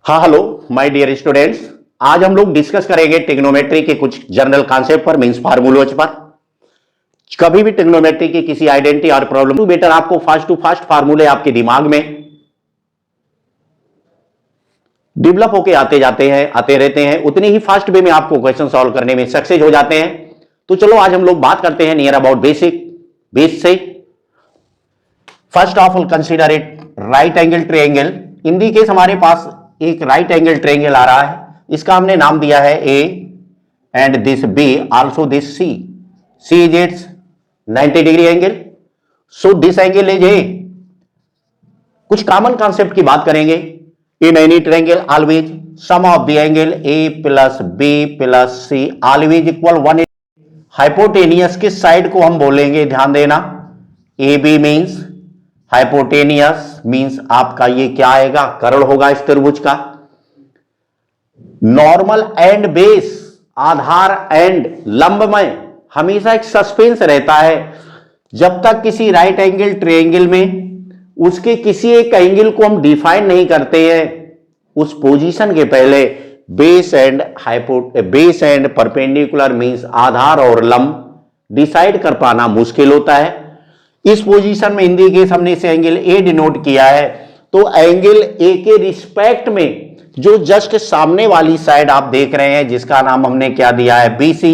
हाँ hello my dear students. आज हम लोग डिस्कस करेंगे ट्रिग्नोमेट्री के कुछ जनरल कॉन्सेप्ट पर, मींस फार्मूलोज पर। कभी भी ट्रिग्नोमेट्री की किसी आइडेंटिटी और प्रॉब्लम टू बेटर आपको फास्ट टू फास्ट फार्मूले आपके दिमाग में डेवलप होके आते रहते हैं, उतनी ही फास्ट वे में आपको क्वेश्चन सॉल्व करने में सक्सेस हो जाते हैं। तो चलो आज हम लोग बात करते हैं near about basic. First of all consider it right angle triangle. In the case हमारे पास एक राइट एंगल ट्रायंगल आ रहा है, इसका हमने नाम दिया है A and this B, also this C. C is it's 90 degree angle, so this angle is A. कुछ कॉमन कॉन्सेप्ट की बात करेंगे। In any triangle always sum of the angle A plus B plus C always equal 180। Hypotenuse किस side को हम बोलेंगे, ध्यान देना। A B means hypotenuse means आपका ये क्या आएगा, कर्ण होगा इस त्रिभुज का। Normal and base, Aadhaar and लंब में हमेशा एक सस्पेंस रहता है। जब तक किसी राइट एंगल ट्रायंगल में उसके किसी एक एंगल को हम डिफाइन नहीं करते हैं, उस पोजीशन के पहले बेस एंड परपेंडिकुलर मींस आधार और लंब डिसाइड कर पाना मुश्किल होता है। इस पोजीशन में हिंदी केस हमने इसे एंगल ए डिनोट किया है। तो एंगल ए के रिस्पेक्ट में जो जस्ट सामने वाली साइड आप देख रहे हैं, जिसका नाम हमने क्या दिया है, बीसी।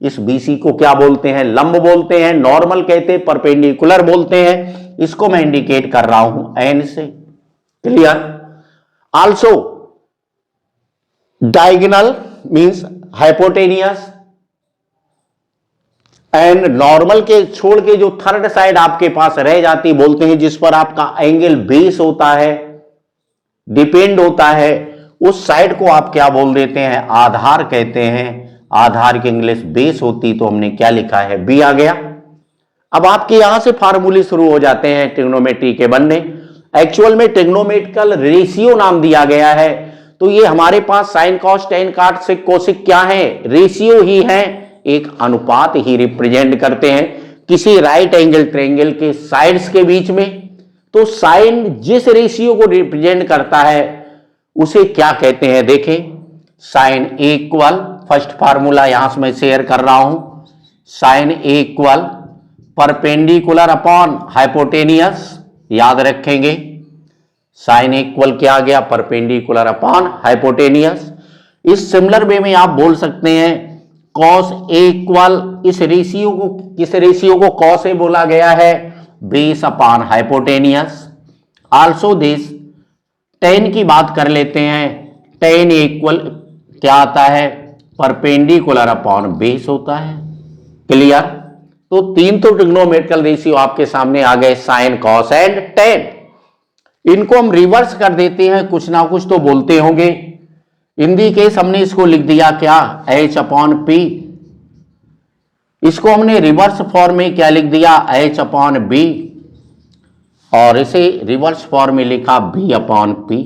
इस बीसी को क्या बोलते हैं, लंब बोलते हैं, नॉर्मल कहते हैं, परपेंडिकुलर बोलते हैं। इसको मैं इंडिकेट कर रहा हूं एन से। Clear. Also diagonal means hypotenuse and normal के छोड़ के जो थर्ड साइड आपके पास रह जाती, बोलते हैं जिस पर आपका एंगल बेस होता है, डिपेंड होता है, उस साइड को आप क्या बोल देते हैं, आधार कहते हैं। आधार की इंग्लिश बेस होती, तो हमने क्या लिखा है, बी आ गया। अब आपके यहां से फार्मूले शुरू हो जाते हैं ट्रिग्नोमेट्री के बनने। एक्चुअल में ट्रिग्नोमेट्रिकल रेशियो नाम दिया गया है। तो ये हमारे पास sine cos tan cot sec cosec क्या है, रेशियो ही है, एक अनुपात ही रिप्रेजेंट करते हैं किसी राइट एंगल ट्रायंगल के साइड्स के बीच में। तो साइन जिस रेशियो को रिप्रेजेंट करता है उसे क्या कहते हैं, देखें। Sign A equal, first formula यहां से मैं शेयर कर रहा हूं, sine A equal perpendicular upon hypotenuse. याद रखेंगे साइन इक्वल क्या आ गया, परपेंडिकुलर अपॉन हाइपोटेनियस। इस सिमिलर वे में आप बोल सकते हैं कॉस ए इक्वल, इस रेशियो को कॉस ए बोला गया है, base upon hypotenuse. Also this ten की बात कर लेते हैं, टेन इक्वल क्या आता है, परपेंडिकुलर अपॉन बेस होता है। क्लियर। तो तीन तो ट्रिग्नोमेट्रिकल रेशियो आपके सामने आ गए, साइन कॉस एंड टेन। इनको हम रिवर्स कर देते हैं, कुछ ना कुछ तो बोलते होंगे। हिंदी केस हमने इसको लिख दिया क्या, एच अपॉन पी। इसको हमने रिवर्स फॉर्म में क्या लिख दिया, एच अपॉन बी, और इसे रिवर्स फॉर्म में लिखा बी अपॉन पी।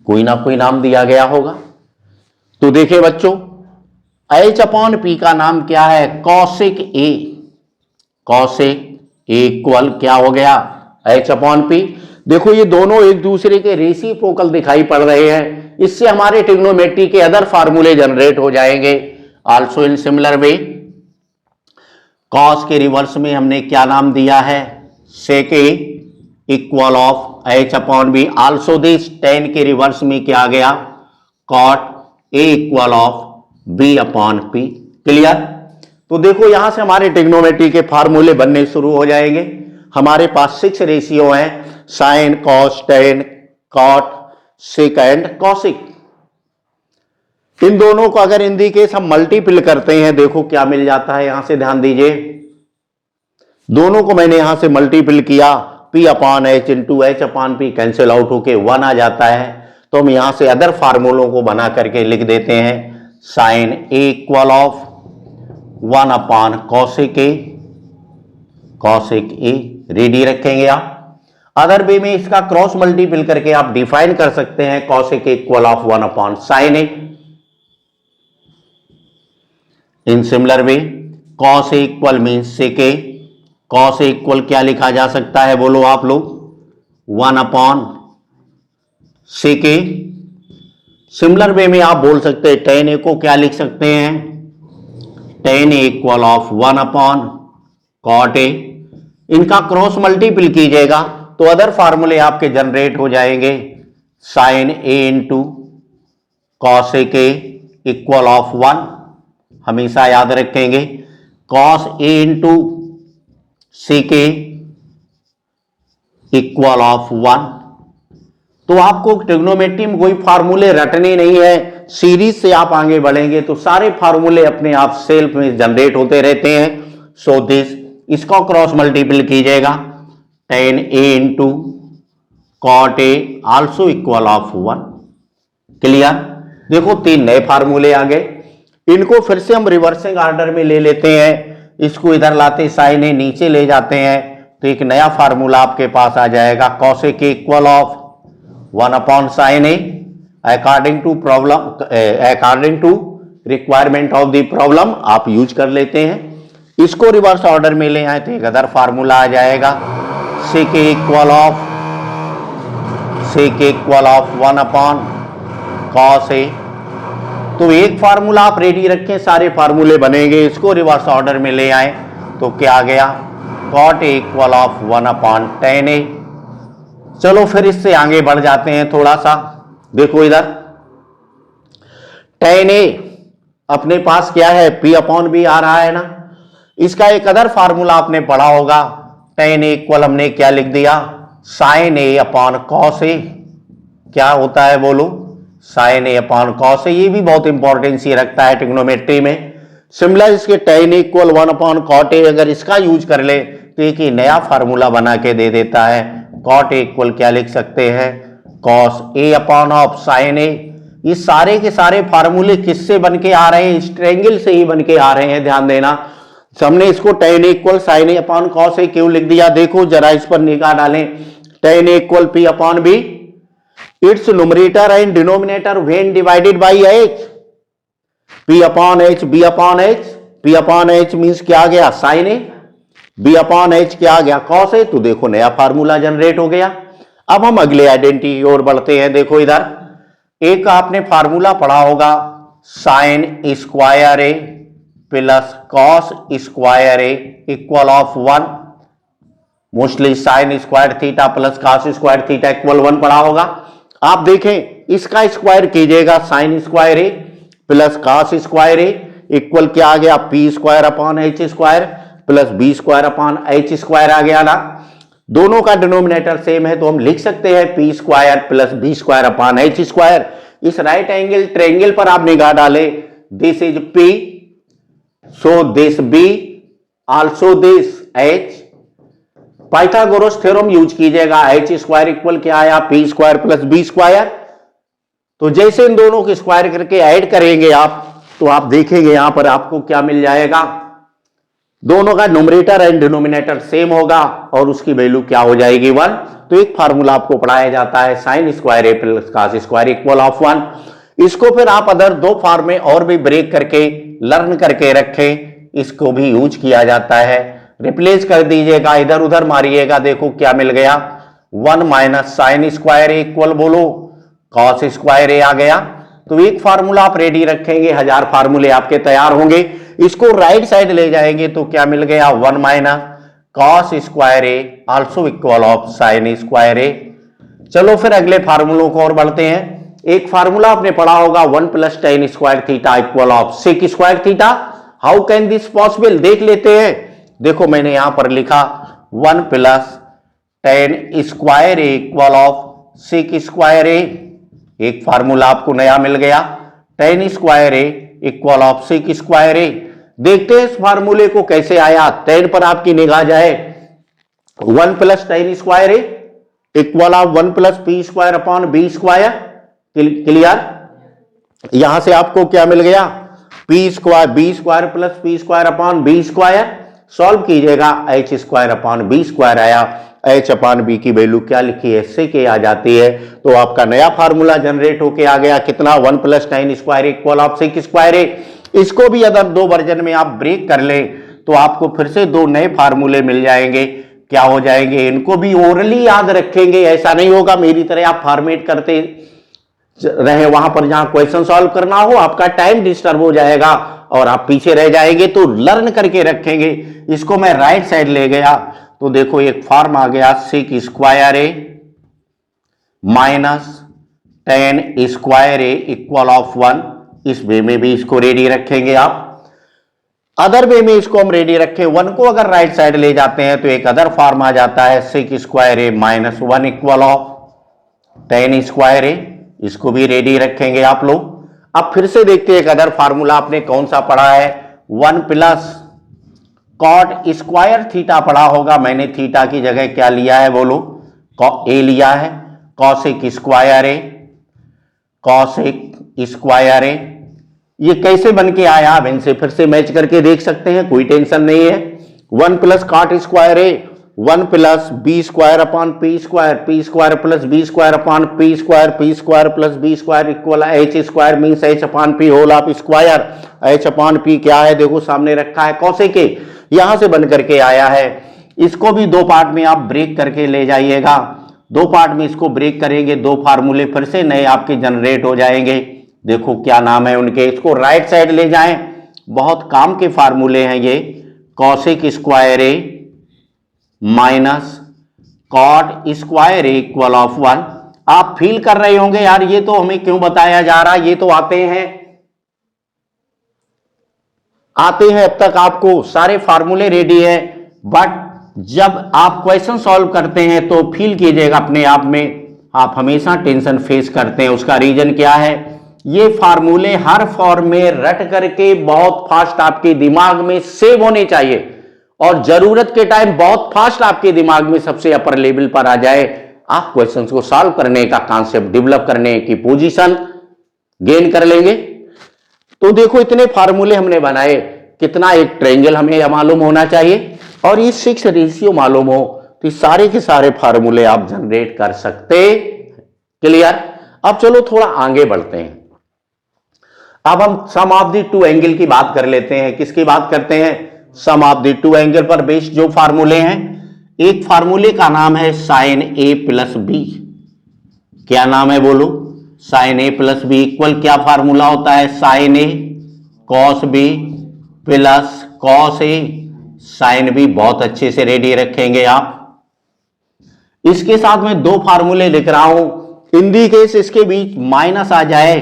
कोई ना कोई नाम दिया गया होगा। तो देखिए बच्चों, एच अपॉन पी का नाम क्या है, cosec A. Cosec A equal क्या हो गया, एच अपॉन पी। देखो ये दोनों एक दूसरे के रेसिप्रोकल दिखाई पड़ रहे हैं। इससे हमारे ट्रिग्नोमेट्री के अदर फार्मूले जनरेट हो जाएंगे। Also in similar way cos के रिवर्स में हमने क्या नाम दिया है, sec A equal of H upon B. Also this tan के रिवर्स में क्या आ गया, cot A equal of B upon P. Clear. तो देखो यहां से हमारे ट्रिग्नोमेट्री के फार्मूले बनने शुरू हो जाएंगे। हमारे पास 6 रेशियो हैं, sine cos tan cot sec and cosec. इन दोनों को अगर हिंदी केस हम मल्टीपल करते हैं, देखो क्या मिल जाता है, यहां से ध्यान दीजिए। दोनों को मैंने यहां से मल्टीपल किया, P upon H into H upon P cancel out होके 1 आ जाता है। तो हम यहां से अदर फार्मूलों को बना करके लिख देते हैं, sine A equal of 1 upon cosec A, cosec A ready रखेंगे आप। अदर वे में इसका क्रॉस मल्टीपल करके आप डिफाइन कर सकते हैं, cosec equal of 1 upon sine A. In similar way cos equal means sec A, cos equal क्या लिखा जा सकता है, बोलो आप लोग, 1 अपॉन सेक ए। सिमिलर वे में आप बोल सकते हैं tan a को क्या लिख सकते हैं, tan a equal of 1 upon cot a। इनका क्रॉस मल्टीपल कीजिएगा तो अदर फार्मूले आपके जनरेट हो जाएंगे, sin a into cos a के इक्वल ऑफ 1, हमेशा याद रखेंगे, cos a इंटू c के इक्वल ऑफ 1। तो आपको ट्रिग्नोमेट्री में कोई फार्मूले रटने नहीं है, सीरीज से आप आगे बढ़ेंगे तो सारे फार्मूले अपने आप सेल्फ में जनरेट होते रहते हैं। सो दिस, इसको क्रॉस मल्टीपल कीजिएगा, tan a into cot a also equal of 1। Clear? देखो 3 नए फार्मूले आ गए, इनको फिर से हम रिवर्सिंग ऑर्डर में ले लेते हैं। इसको इधर लाते, साइन ए नीचे ले जाते हैं तो एक नया फार्मूला आपके पास आ जाएगा, cos a के equal of 1 upon sine A according to problem, according to requirement of the problem आप यूज कर लेते हैं। इसको रिवर्स ऑर्डर में ले आए तो एक अदर फार्मूला आ जाएगा, sec के equal of 1 upon cos a। तो एक फार्मूला आप रेडी रखें, सारे फार्मूले बनेंगे। इसको रिवर्स ऑर्डर में ले आए तो क्या आ गया, cot a equal of 1 upon tan a। चलो फिर इससे आगे बढ़ जाते हैं थोड़ा सा। देखो इधर tan a अपने पास क्या है, p अपॉन b आ रहा है ना। इसका एक अदर फार्मूला आपने पढ़ा होगा, tan a इक्वल हमने क्या लिख दिया, sin a upon cos a। क्या होता है बोलो, sin a upon cos a। ये भी बहुत इंपॉर्टेंस ये रखता है ट्रिग्नोमेट्री में। सिमिलर इसके tan a equal 1 upon cot a, अगर इसका यूज कर ले तो एक ही नया फार्मूला बना के दे देता है, cot a इक्वल क्या लिख सकते हैं, cos a upon of sin a। ये सारे के सारे फार्मूले किससे बन के आ रहे हैं, इस ट्रायंगल से ही बन के आ रहे हैं, ध्यान देना। हमने इसको tan a equal sin a upon cos a क्यों लिख दिया, देखो जरा इस पर निगाह डालें। tan a equal p upon b, it's numerator and denominator when divided by h, p upon h, b upon h। p upon h means क्या आ गया, sin a, b upon h क्या आ गया, cos a। तो देखो नया formula generate हो गया। अब हम अगले आइडेंटिटी की ओर बढ़ते हैं। देखो इधर एक आपने फार्मूला पढ़ा होगा, sine square a plus cos square a equal of 1। Mostly sine square theta plus cos square theta equal 1 पढ़ा होगा। आप देखें इसका स्क्वायर कीजिएगा, sine square a plus cos square a equal क्या आ गया, p square upon h square plus b square upon h square आ गया ना। दोनों का डिनोमिनेटर सेम है तो हम लिख सकते हैं p square plus b square upon h square. इस राइट एंगल ट्रायंगल पर आप निगाह डाले, this is p, so this b, also this h। Pythagoras theorem use कीजिएगा, h स्क्वायर इक्वल क्या आया, p square plus b square. तो जैसे इन दोनों को स्क्वायर करके ऐड करेंगे आप, तो आप देखेंगे यहां पर आपको क्या मिल जाएगा, दोनों का न्यूमरेटर एंड डिनोमिनेटर सेम होगा और उसकी वैल्यू क्या हो जाएगी, 1। तो एक फार्मूला आपको पढ़ाया जाता है, sign square A plus cos square equal of 1। इसको फिर आप अदर 2 फॉर्म में और भी ब्रेक करके लर्न करके रखें, इसको भी यूज किया जाता है। रिप्लेस कर दीजिएगा, इधर उधर मारिएगा, देखो क्या मिल गया, 1 minus sine square A equal बोलो कॉस स्क्वायर ए आ गया। तो एक फार्मूला आप रेडी रखेंगे, 1000 फार्मूले आपके तैयार होंगे। इसको राइट साइड ले जाएंगे तो क्या मिल गया, 1 minus cos square A also equal of sine square A. चलो फिर अगले फार्मूलों को और बढ़ते हैं। एक फार्मूला आपने पढ़ा होगा, 1 plus tan square theta equal of sec square theta. How can this possible, देख लेते हैं। देखो मैंने यहां पर लिखा 1 plus tan square A equal of sec square A. एक फार्मूला आपको नया मिल गया, tan square A equal of sec square A. देखते हैं इस फार्मूले को कैसे आया। टेन पर आपकी निगाह जाए, 1 plus tan square A equal of 1 plus P square upon B square. Clear? यहां से आपको क्या मिल गया, P square B square plus P square upon B square. Solve कीजिएगा, H square upon B square आया। एच अपॉन बी की value क्या लिखी है, सेक ए आ जाती है। तो आपका नया फार्मूला जनरेट होके आ गया कितना, 1 plus tan square equal of sec square A. इसको भी अगर 2 वर्जन में आप ब्रेक कर ले तो आपको फिर से 2 नए फार्मूले मिल जाएंगे। क्या हो जाएंगे, इनको भी ओरली याद रखेंगे, ऐसा नहीं होगा मेरी तरह आप फॉर्मेट करते रहे वहां पर जहां क्वेश्चन सॉल्व करना हो, आपका टाइम डिस्टर्ब हो जाएगा और आप पीछे रह जाएंगे। तो लर्न करके रखेंगे। इसको मैं राइट साइड ले गया तो देखो एक फॉर्म आ गया, sec square A minus tan square A equal of 1। इस वे में भी इसको रेडी रखेंगे आप। अदर वे में इसको हम रेडी रखें, 1 को अगर राइट साइड ले जाते हैं तो एक अदर फॉर्म आ जाता है, sec square A minus 1 equal of tan square A. इसको भी रेडी रखेंगे आप लोग। अब फिर से देखते हैं एक अदर फार्मूला आपने कौन सा पढ़ा है, 1 प्लस कॉट स्क्वायर थीटा पढ़ा होगा। मैंने थीटा की जगह क्या लिया है बोलो, ए लिया है। कॉसेक स्क्वायर ए, कॉसेक स्क्वायर ए, ये कैसे बन के आया आप इनसे फिर से मैच करके देख सकते हैं, कोई टेंशन नहीं है। 1 plus cot square A 1 plus B square upon P square plus B square upon P square plus B square equal H square means H upon P whole of square. H upon P क्या है देखो सामने रखा है, cosec ए, यहां से बन करके आया है। इसको भी दो पार्ट में आप ब्रेक करके ले जाइएगा। दो पार्ट में इसको ब्रेक करेंगे, दो फार्मूले फिर से नए आपके जनरेट हो जाएंगे। देखो क्या नाम है उनके, इसको राइट साइड ले जाएं, बहुत काम के फार्मूले हैं ये। Cosec square A minus cot square A equal of 1। आप फील कर रहे होंगे यार ये तो हमें क्यों बताया जा रहा है, ये तो आते हैं अब तक आपको सारे फार्मूले रेडी है। बट जब आप क्वेश्चन सॉल्व करते हैं तो फील कीजिएगा अपने आप में, आप हमेशा टेंशन फेस करते हैं। उसका रीजन क्या है, ये फार्मूले हर फॉर्म में रट करके बहुत फास्ट आपके दिमाग में सेव होने चाहिए और जरूरत के टाइम बहुत फास्ट आपके दिमाग में सबसे अपर लेवल पर आ जाए। आप क्वेश्चंस को सॉल्व करने का कॉन्सेप्ट डेवलप करने की पोजीशन गेन कर लेंगे। तो देखो इतने फार्मूले हमने बनाए, कितना एक ट्रायंगल हमें मालूम होना चाहिए और ये 6 रेशियो मालूम हो तो सारे के सारे फार्मूले आप जनरेट कर सकते। क्लियर। अब चलो थोड़ा आगे बढ़ते हैं। अब हम सम ऑफ द टू एंगल की बात कर लेते हैं। किसकी बात करते हैं, सम ऑफ द टू एंगल पर बेस्ड जो फार्मूले हैं। एक फार्मूले का नाम है साइन ए प्लस बी। क्या नाम है बोलो, sign A plus B equal क्या फार्मूला होता है, sign A cos B plus cos A sine B. बहुत अच्छे से रेडी रखेंगे आप। इसके साथ में दो फार्मूले लिख रहा हूं, इन दी केस इसके बीच माइनस आ जाए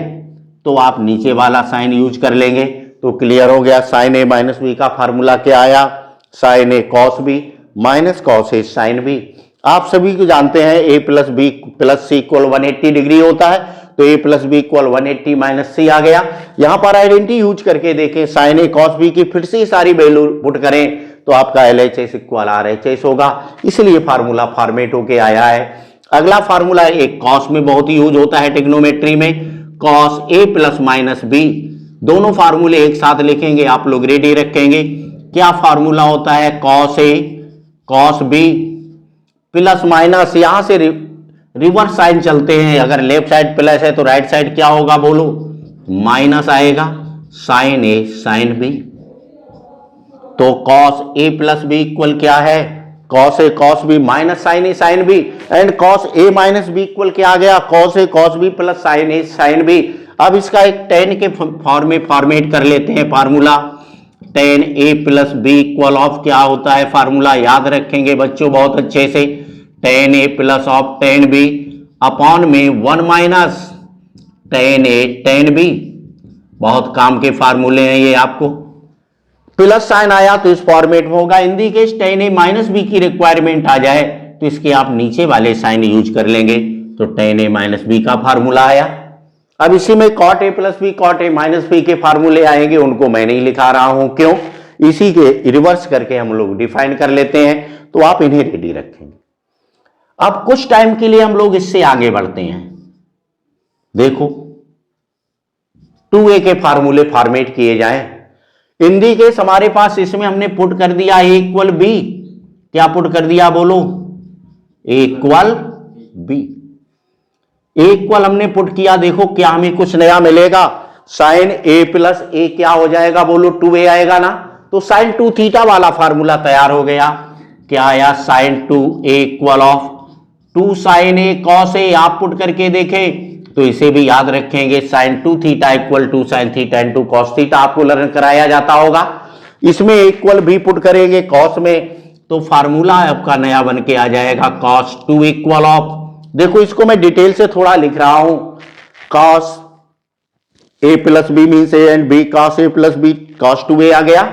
तो आप नीचे वाला साइन यूज कर लेंगे। तो क्लियर हो गया, साइन ए माइनस बी का फार्मूला क्या आया, sign A cos B minus cos A sine B. आप सभी को जानते हैं ए प्लस बी प्लस सी इक्वल 180 डिग्री होता है, तो ए प्लस बी इक्वल 180 माइनस सी आ गया। यहां पर आइडेंटिटी यूज करके देखें, साइन ए कॉस बी की फिर से सारी वैल्यू पुट करें तो आपका LHS इक्वल RHS होगा, इसलिए फार्मूला फॉर्मेट होके आया है। अगला फार्मूला एक कॉस में बहुत ही यूज होता है ट्रिग्नोमेट्री में, cos A plus minus B. दोनों फार्मूले एक साथ लिखेंगे, आप लोग रेडी रखेंगे। क्या फार्मूला होता है, cos A cos B plus minus, यहां से रिवर्स साइन चलते हैं, अगर लेफ्ट साइड प्लस है तो राइट साइड क्या होगा बोलो, माइनस आएगा, साइन ए साइन बी। तो cos A plus B equal क्या है, cos A cos B minus sine A sine B. And cos A minus B equal क्या आ गया, cos A cos B plus sine A sine B. अब इसका एक tan के फॉर्म में फॉर्मेट कर लेते हैं formula, tan A plus B equal of क्या होता है, फार्मूला याद रखेंगे बच्चों बहुत अच्छे से, tan A plus of tan B upon में 1 minus tan A tan B. बहुत काम के फार्मूले हैं ये, आपको प्लस साइन आया तो इस फॉर्मेट में होगा। In the case tan A minus B की रिक्वायरमेंट आ जाए तो इसके आप नीचे वाले साइन यूज कर लेंगे, तो tan ए माइनस बी का फार्मूला आया। अब इसी में cot ए प्लस बी cot ए माइनस बी के फार्मूले आएंगे, उनको मैं नहीं लिखा रहा हूं, क्यों, इसी के रिवर्स करके हम लोग डिफाइन कर लेते हैं, तो आप इन्हें रेडी रखेंगे। अब कुछ टाइम के लिए हम लोग इससे आगे बढ़ते हैं। देखो 2a के फार्मूले फॉर्मेट किए जाएं। इन दी केस हमारे पास इसमें हमने पुट कर दिया a इक्वल बी, क्या पुट कर दिया बोलो, a equal B. A equal हमने पुट किया, देखो क्या हमें कुछ नया मिलेगा, साइन ए प्लस ए क्या हो जाएगा बोलो, 2a आएगा ना, तो साइन 2 थीटा वाला फार्मूला तैयार हो गया। क्या आया, sine 2a equal of 2 sine A cos A. आप पुट करके देखें तो इसे भी याद रखेंगे। Sine 2 theta equal two sine theta into cos theta आपको लर्न कराया जाता होगा। इसमें इक्वल भी पुट करेंगे कॉस में, तो फार्मूला आपका नया बन के आ जाएगा कॉस 2 इक्वल ऑफ, देखो इसको मैं डिटेल से थोड़ा लिख रहा हूं, cos A plus B means A and B, cos A plus B cos 2a आ गया।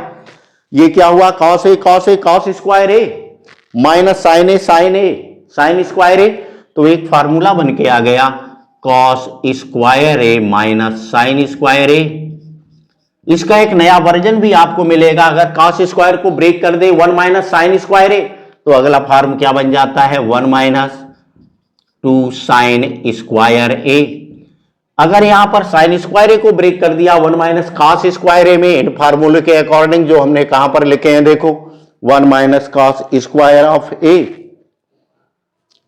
ये क्या हुआ, cos A cos square A minus sine A sine square A, तो एक फार्मूला बन के आ गया cos square A minus sine square A. इसका एक नया वर्जन भी आपको मिलेगा, अगर कॉस स्क्वायर को ब्रेक कर दे 1 माइनस साइन स्क्वायर ए, तो अगला फॉर्म क्या बन जाता है 1 माइनस 2 साइन स्क्वायर ए। अगर यहां पर साइन स्क्वायर ए को ब्रेक कर दिया 1 माइनस कॉस स्क्वायर ए में, इन फार्मूले के अकॉर्डिंग जो हमने कहां पर लिखे हैं देखो 1 माइनस कॉस स्क्वायर ऑफ ए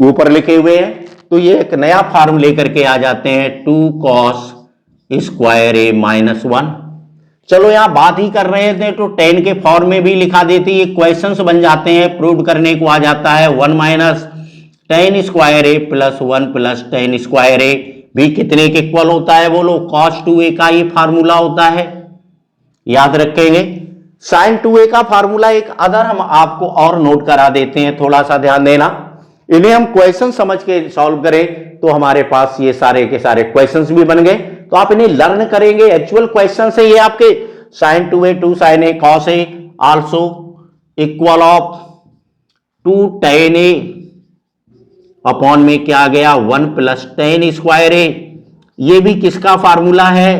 ऊपर लिखे हुए हैं, तो ये एक नया फॉर्म लेकर के आ जाते हैं 2 कॉस स्क्वायर ए माइनस 1। चलो यहां बात ही कर रहे थे तो 10 के फॉर्म में भी लिखा देते, ये क्वेश्चंस बन जाते हैं, प्रूव करने को आ जाता है 1 माइनस 10 स्क्वायर ए प्लस 1 प्लस 10 स्क्वायर ए भी कितने के इक्वल होता है बोलो, cos 2a का ये फार्मूला होता है, याद रखेंगे। sin 2a का फार्मूला एक अदर हम आपको और नोट करा देते हैं, थोड़ा सा ध्यान देना, इन्हें हम क्वेश्चन समझ के सॉल्व करें तो हमारे पास ये सारे के सारे क्वेश्चंस भी बन गए, तो आप इन्हें लर्न करेंगे एक्चुअल क्वेश्चन से। ये आपके sin 2a 2 sin a cos a also equal of 2 tan a upon में क्या आ गया 1 प्लस 10 स्क्वायर ए, ये भी किसका फार्मूला है,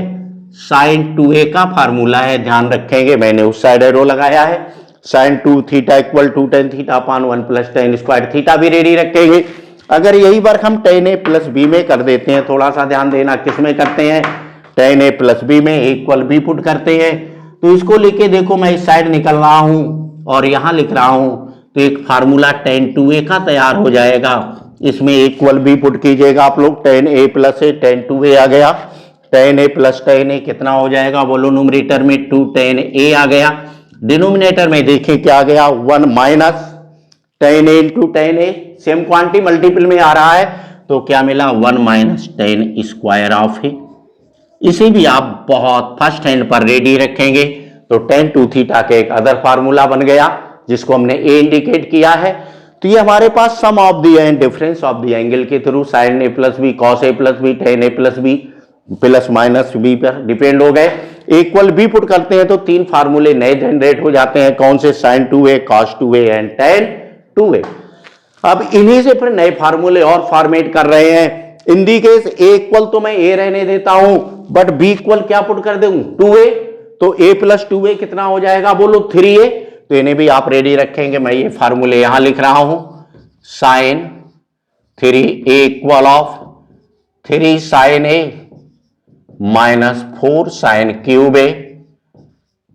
साइन 2a का फार्मूला है, ध्यान रखेंगे, मैंने उस साइड एरो लगाया है, sine 2 theta equal two tan theta upon 1 plus 10 square theta भी रेडी रखेंगे। अगर यही वर्क हम tan a प्लस बी में कर देते हैं, थोड़ा सा ध्यान देना किस में करते हैं, tan a प्लस बी में इक्वल बी पुट करते हैं, तो इसको लेके देखो मैं इस साइड निकल रहा हूं और यहां लिख रहा हूं, तो एक फार्मूला tan 2a का तैयार हो जाएगा, इसमें इक्वल भी पुट कीजिएगा आप लोग, tan a plus A tan 2a आ गया, tan a plus tan a कितना हो जाएगा बोलो, न्यूमरेटर में 2 tan a आ गया, डिनोमिनेटर में देखिए क्या आ गया 1 minus tan a into tan a, same quantity multiple में आ रहा है तो क्या मिला 1 माइनस tan स्क्वायर ऑफ ए। इसे भी आप बहुत फर्स्ट हैंड पर रेडी रखेंगे, तो tan 2 थीटा के एक अदर फार्मूला बन गया जिसको हमने a इंडिकेट किया है, तो ये हमारे पास sum of the and difference of the angle के through sine A plus B cos A plus B tan a plus B plus minus B पर डिपेंड हो गए, इक्वल बी पुट करते हैं तो 3 फार्मूले नए जनरेट हो जाते हैं, कौन से, sign 2a cos 2a and tan 2a। अब इन्हीं से फिर नए फार्मूले और फॉर्मेट कर रहे हैं, इन दी केस a इक्वल तो मैं a रहने देता हूं, बट b इक्वल क्या पुट कर दूं 2a, तो a प्लस 2a कितना हो जाएगा बोलो 3a, तो इन्हें भी आप रेडी रखेंगे, मैं ये फार्मूले यहां लिख रहा हूं, sine 3a equal of 3 sine a minus 4 sine cube a,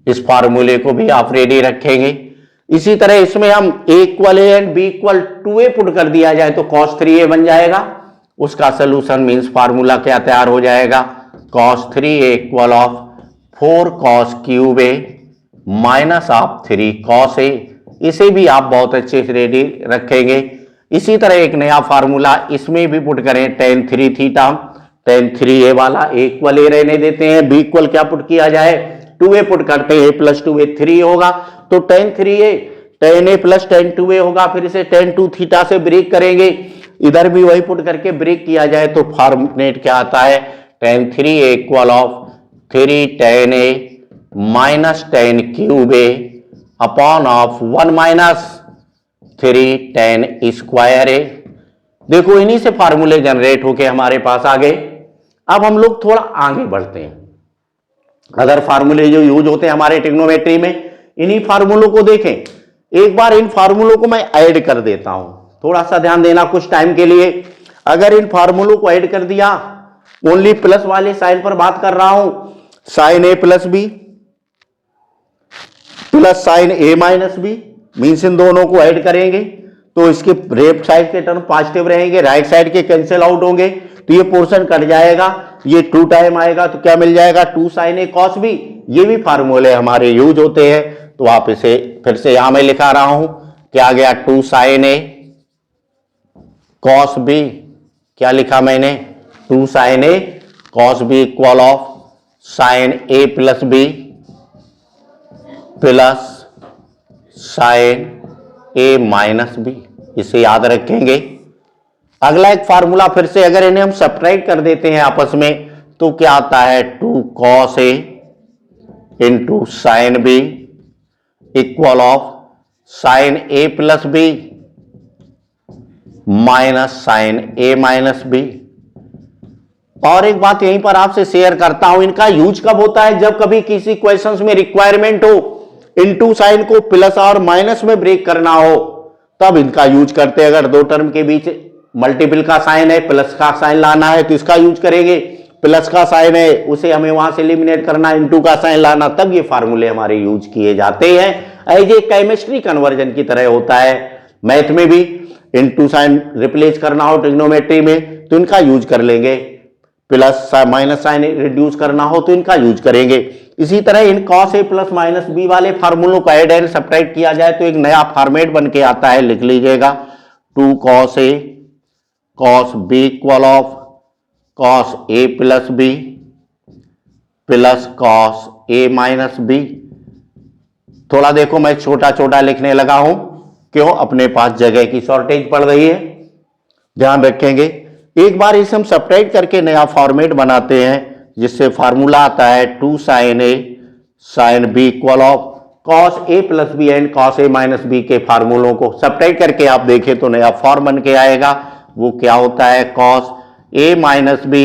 इस फार्मूले को भी आप रेडी रखेंगे। इसी तरह इसमें हम a equal a and b equal 2a put कर दिया जाए तो cos 3a बन जाएगा, उसका सोल्यूशन मींस फार्मूला क्या तैयार हो जाएगा, cos 3a equal of 4 cos cube a minus of 3 cos a, इसे भी आप बहुत अच्छे से रेडी रखेंगे। इसी तरह एक नया फार्मूला इसमें भी पुट करें, tan 3 थीटा, tan 3a वाला a इक्वल a रहने देते हैं, b इक्वल क्या पुट किया जाए 2a पुट करते हैं, a प्लस 2a 3 होगा, तो tan 3a tan a plus tan 2a होगा, फिर इसे tan 2 थीटा से ब्रेक करेंगे, इधर भी वही पुट करके ब्रेक किया जाए तो फॉर्मेट क्या आता है, tan 3a equal of 3 tan a minus tan cube a upon of 1 minus 3 tan square a। देखो इन्हीं से फार्मूले जनरेट होके हमारे पास आ गए। अब हम लोग थोड़ा आगे बढ़ते हैं, अदर फार्मूले जो यूज होते हैं हमारे ट्रिग्नोमेट्री में, इन्हीं फार्मूलों को देखें, एक बार इन फार्मूलों को मैं ऐड कर देता हूं, थोड़ा सा ध्यान देना कुछ टाइम के लिए। अगर इन फार्मूलों को ऐड कर दिया, ओनली प्लस वाले साइन पर बात कर रहा हूं, sine A plus B plus sine A minus B, means इन दोनों को ऐड करेंगे तो इसके लेफ्ट साइड के टर्म पॉजिटिव रहेंगे, राइट साइड के कैंसिल आउट होंगे, तो ये पोर्शन कट जाएगा, ये 2 टाइम आएगा तो क्या मिल जाएगा 2 साइन ए कॉस बी, ये भी फार्मूले हमारे यूज होते हैं, तो आप इसे फिर से यहां मैं लिखा रहा हूं, क्या आ गया 2 साइन ए कॉस बी, क्या लिखा मैंने two sine A cos B equal of sine A plus B plus sine A minus B. इसे याद रखेंगे। अगला एक फार्मूला फिर से अगर इन्हें हम सब्ट्रैक्ट कर देते हैं आपस में तो क्या आता है, two cos A into sine B equal of sine A plus B minus sine A minus B. और एक बात यहीं पर आपसे शेयर करता हूं, इनका यूज कब होता है, जब कभी किसी क्वेश्चंस में रिक्वायरमेंट हो इनटू साइन को प्लस और माइनस में ब्रेक करना हो, तब इनका यूज करते हैं। अगर दो टर्म के बीच मल्टीपल का साइन है, प्लस का साइन लाना है तो इसका यूज करेंगे। प्लस का साइन है उसे हमें वहां से एलिमिनेट करना, इनटू का साइन लाना, तब ये फार्मूले हमारे यूज किए जाते हैं। एज ए केमिस्ट्री कन्वर्जन की तरह होता है। मैथ में भी इनटू साइन रिप्लेस करना हो ट्रिग्नोमेट्री में तो इनका यूज कर लेंगे, प्लस माइनस साइन रिड्यूस करना हो तो इनका यूज करेंगे। इसी तरह इन cos A plus minus B वाले फार्मूलों को ऐड एंड सब्ट्रैक्ट किया जाए तो एक नया फॉर्मेट बन के आता है, लिख लीजिएगा। Two cos A cos B equal of cos A plus B plus cos A minus B. थोड़ा देखो मैं छोटा छोटा लिखने लगा हूं, क्यों, अपने पास जगह की शॉर्टेज पड़ रही है, ध्यान रखेंगे। एक बार इसे हम सब्ट्रैक्ट करके नया फॉर्मेट बनाते हैं जिससे फार्मूला आता है two sine A sine B equal of cos A plus B and cos A minus B के फार्मूलों को सब्ट्रैक्ट करके आप देखें तो नया फॉर्म बन के आएगा। वो क्या होता है, cos A minus B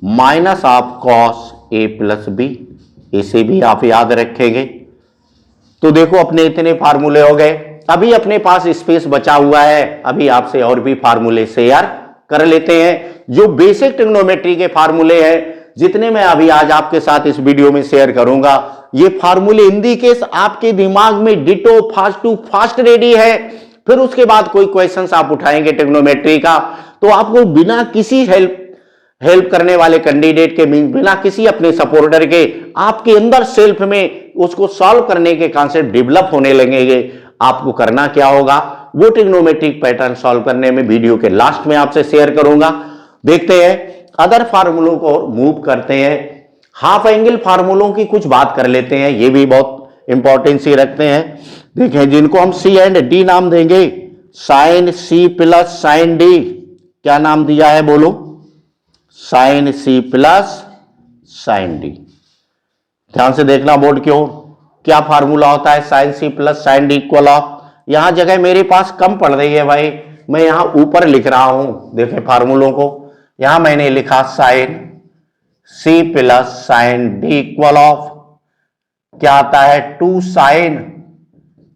minus of cos A plus B. इसे भी आप याद रखेंगे। तो देखो अपने इतने फार्मूले हो गए। अभी अपने पास स्पेस बचा हुआ है, अभी आपसे और भी फार्मूले शेयर कर लेते हैं। जो बेसिक ट्रिग्नोमेट्री के फार्मूले हैं जितने मैं अभी आज आपके साथ इस वीडियो में शेयर करूंगा, ये फार्मूले हिंदी केस आपके दिमाग में ditto fast to fast ready है। फिर उसके बाद कोई क्वेश्चंस आप उठाएंगे ट्रिग्नोमेट्री का तो आपको बिना किसी हेल्प करने वाले कैंडिडेट के, बिना किसी अपने सपोर्टर के, आपके अंदर सेल्फ में उसको सॉल्व करने के कॉन्सेप्ट डेवलप होने लगेंगे। आपको करना क्या होगा, वो ट्रिग्नोमेट्रिक पैटर्न सॉल्व करने में वीडियो के लास्ट में आपसे शेयर करूंगा। देखते हैं अदर फार्मूलों को मूव करते हैं। हाफ एंगल फार्मूलों की कुछ बात कर लेते हैं, ये भी बहुत इंपॉर्टेंस ही रखते हैं। देखें जिनको हम सी एंड डी नाम देंगे, sine C plus sine D, क्या नाम दिया है बोलो, sine C plus sine D. ध्यान से देखना बोर्ड की ओर, क्या फार्मूला होता है sine C plus sine D equal of, यहां जगह मेरे पास कम पड़ रही है भाई, मैं यहां ऊपर लिख रहा हूं। देखें फार्मूलों को, यहां मैंने लिखा sine C plus sine D equal of क्या आता है, two sine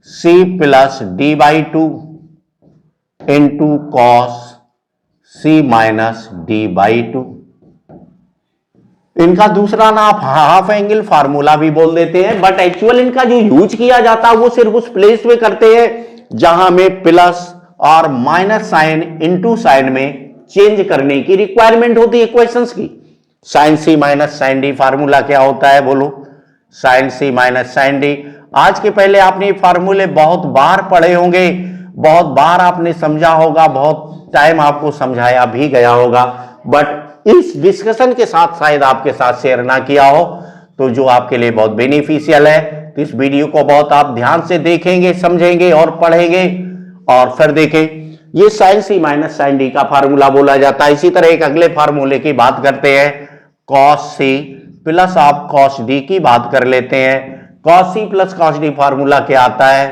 C plus D by two into cos C minus D by two. इनका दूसरा नाम हाफ एंगल फार्मूला भी बोल देते हैं, बट एक्चुअल इनका जो यूज किया जाता है वो सिर्फ उस प्लेस में करते हैं जहां में प्लस और माइनस साइन इनटू साइन में चेंज करने की रिक्वायरमेंट होती है क्वेश्चंस की। Sine C minus sign D formula क्या होता है बोलो, sine C minus sign D. आज के पहले आपने ये फार्मूले बहुत बार पढ़े होंगे, बहुत बार आपने समझा होगा, बहुत टाइम आपको समझाया भी गया होगा, बट इस डिस्कशन के साथ शायद आपके साथ शेयर ना किया हो, तो जो आपके लिए बहुत बेनिफिशियल है। तो इस वीडियो को बहुत आप ध्यान से देखेंगे, समझेंगे और पढ़ेंगे और फिर देखें। ये sign C minus sign D का फार्मूला बोला जाता है। इसी तरह एक अगले फार्मूले की बात करते हैं, cos C plus of cos D की बात कर लेते हैं। Cos C plus cos D formula क्या आता है,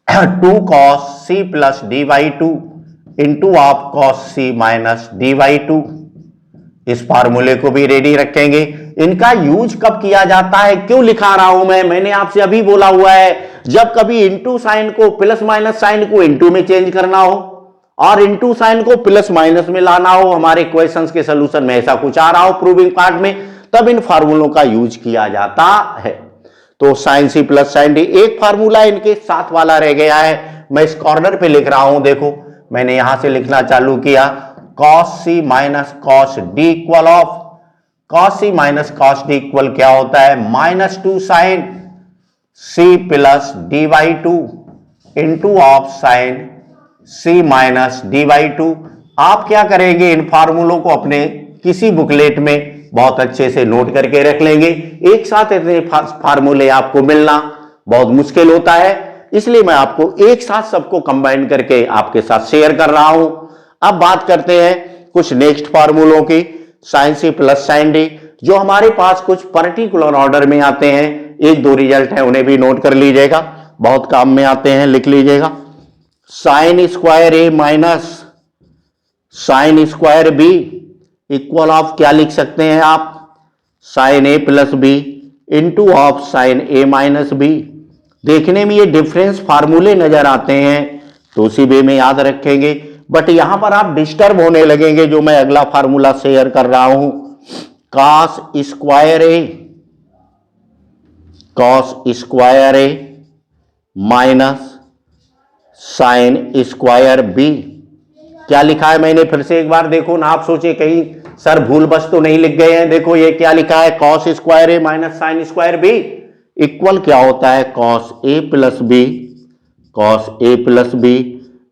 two cos C plus D by two into of cos C minus D by two. इस फार्मूले को भी रेडी रखेंगे। इनका यूज कब किया जाता है, क्यों लिखा रहा हूं मैंने आपसे अभी बोला हुआ है, जब कभी इंटू साइन को प्लस माइनस साइन को इंटू में चेंज करना हो और इंटू साइन को प्लस माइनस में लाना हो, हमारे क्वेश्चंस के सॉल्यूशन में ऐसा कुछ आ रहा हो प्रूविंग पार्ट में, तब इन फार्मूलों का यूज किया जाता है। तो sine C plus sine D एक फार्मूला इनके साथ वाला रह गया है, मैं इस कॉर्नर पे लिख रहा हूं। देखो मैंने यहां से लिखना चालू किया, cos C minus cos D equal of, cos C minus cos D equal क्या होता है, minus two sine C plus D by two into of sine C minus D by two. आप क्या करेंगे, इन फार्मूलों को अपने किसी बुकलेट में बहुत अच्छे से नोट करके रख लेंगे। एक साथ इतने फार्मूले आपको मिलना बहुत मुश्किल होता है, इसलिए मैं आपको एक साथ सबको कंबाइन करके आपके साथ शेयर कर रहा हूं। अब बात करते हैं कुछ नेक्स्ट फार्मूलों की। Sine C plus sine D, जो हमारे पास कुछ पर्टिकुलर ऑर्डर में आते हैं, एक दो रिजल्ट है उन्हें भी नोट कर लीजिएगा, बहुत काम में आते हैं, लिख लीजिएगा। Sine square A minus sine square B equal of क्या लिख सकते हैं आप, sine A plus B into of sine A minus B. देखने में ये डिफरेंस फार्मूले नजर आते हैं तो उसी वे में याद रखेंगे, बट यहां पर आप डिस्टर्ब होने लगेंगे जो मैं अगला फार्मूला शेयर कर रहा हूं। Cos square A minus sine square B, क्या लिखा है मैंने, फिर से एक बार देखो ना, आप सोचे कहीं सर भूल बस तो नहीं लिख गए हैं। देखो ये क्या लिखा है, cos square A minus sine square B equal क्या होता है, cos A plus B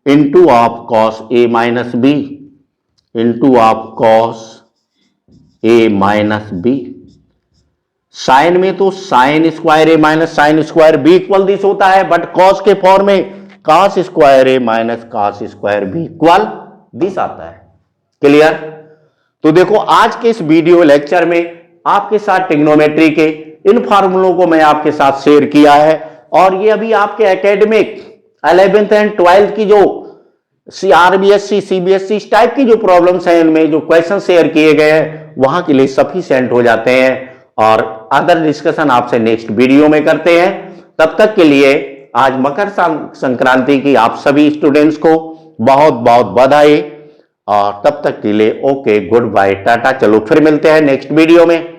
into of cos A minus B into of cos A minus B. Sine में तो sine square A minus sine square B equal this होता है, but cos के form में cos square A minus cos square B equal this आता है। Clear? तो देखो आज के इस वीडियो लेक्चर में आपके साथ ट्रिग्नोमेट्री के इन फार्मूलों को मैं आपके साथ शेयर किया है, और ये अभी आपके एकेडमिक 11th एंड 12th की जो आरबीएससी सीबीएसई इस टाइप की जो प्रॉब्लम्स हैं, इनमें जो क्वेश्चन शेयर किए गए हैं वहां के लिए सफिशिएंट हो जाते हैं, और अदर डिस्कशन आपसे नेक्स्ट वीडियो में करते हैं। तब तक के लिए आज मकर संक्रांति की आप सभी स्टूडेंट्स को बहुत बहुत बधाई, और तब तक के लिए ओके, गुड बाय, टाटा। चलो फिर मिलते हैं नेक्स्ट वीडियो में।